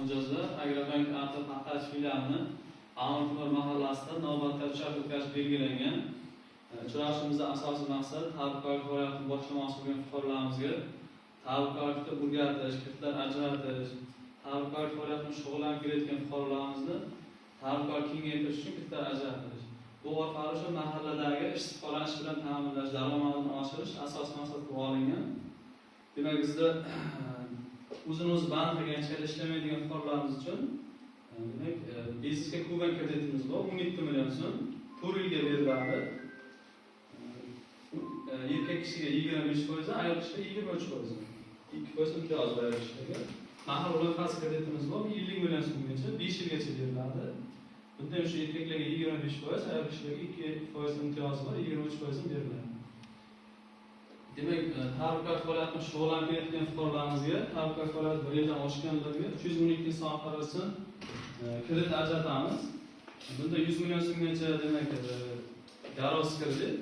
mijozlar Agrobank Ata Paxtachi filialini Amir mahallasida navbatda uchrashuv o'tkazish belgilangan. Uchrashuvimizda asosiy maqsad tadbirkorlik faoliyatini boshlamoqchi bo'lgan fuqarolarimizga tadbirkorlikda o'rgatish, kitlar ajratish, tadbirkorlik faoliyatini shug'ullanib kelayotgan fuqarolarimizni tadbirkorlik kengaytirish uchun kitlar ajratish. Bu orqali shu mahalladagi istiqollanish bilan ta'minlash, daromadini oshirish asosiy maqsad qilib olingan. Demak, bizda o'zini-o'zi band qilgancha ishlamaydigan fuqarolarimiz uchun demak, biznesga Kuban kreditimiz bor, 17 million so'm 4 yilga beriladi. Erkak kishiga 25%, ayol kishiga 23%. 2% imtiyoz berishligi. Mahal loyihasi kreditimiz bor, 50 million so'mgacha 5 yilgacha beriladi. Bunda o'sha erkaklarga 25%, ayol kishilarga 2% imtiyoz bor, 23% beriladi. Demak, tadbirkorlik faoliyatini shug'ullanib kelayotgan fuqarolarimizga tadbirkorlik faoliyati bir yildan oshganlarga 312 soat arasi kredit ajratamiz. Bunda 100 million so'mgacha demak garoz kredit,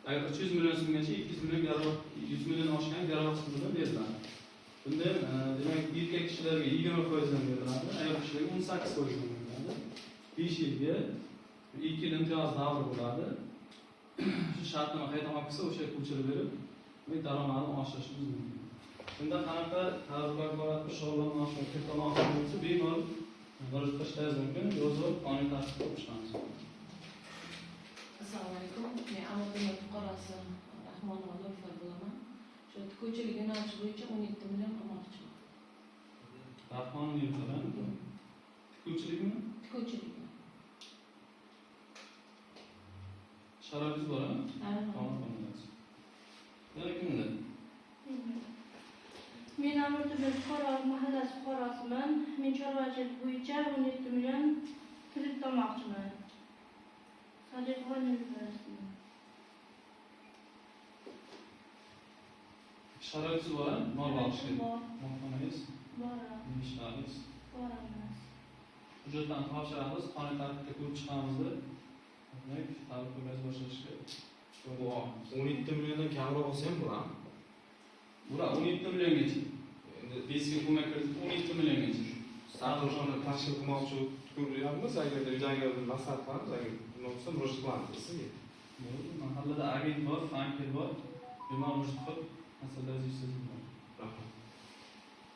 agar 300 million so'mgacha 200 million garoz, 100 million oshgan garoz bilan beriladi. Bunda demak erkak kishilarga 20% dan beriladi, ayol kishilarga 18% dan beriladi. 5 yilga 2 yil imtiyoz davri bo'ladi. Shu shartnoma qaytama qilsa o'sha ko'chirib berib daromadini oshirishimiz mumkin. Bunda qanaqa tadbirkorlik faoliyatida shug'ullanmoqchi bo'lsa bemalol murojaat qilishingiz mumkin. Yozib qonuniy tartibda o'qishamiz. Assalomu alaykum. Men Amir fuqarosi Rahmonova Zulfa bo'laman. Shu tikuvchilik yo'nalishi bo'yicha 17 million olmoqchiman. Rahmonova Zulfa. Tikuvchilikmi? Tikuvchilik. Sharoitingiz bormi? Kimda? Men Amirtuba mahallasi fuqarosiman. Men chorvachilik bo'yicha 17 million kredit olmoqchiman. Sharoitingiz bormi? Mol olishga. Molxonangiz? Bor. Ishlaringiz? Bor. Hujjatlarni topshiramiz, qonuniy tartibda ko'rib chiqamiz. Demak, tadbirkorlik boshlashga 17 milliondan kamroq olsa ham bo'ladimi? Bular 17 milliongacha. Endi bizga ko'mak kredit 17 milliongacha. Sardoshani tashkil qilmoqchi ko'ryapmiz, agarda uydagi maslahat qilamiz, agar nima bo'lsa murojaat qilamiz sizga. Mahallada agent bor, banker bor. Bemalol murojaat qilib masalalar yechib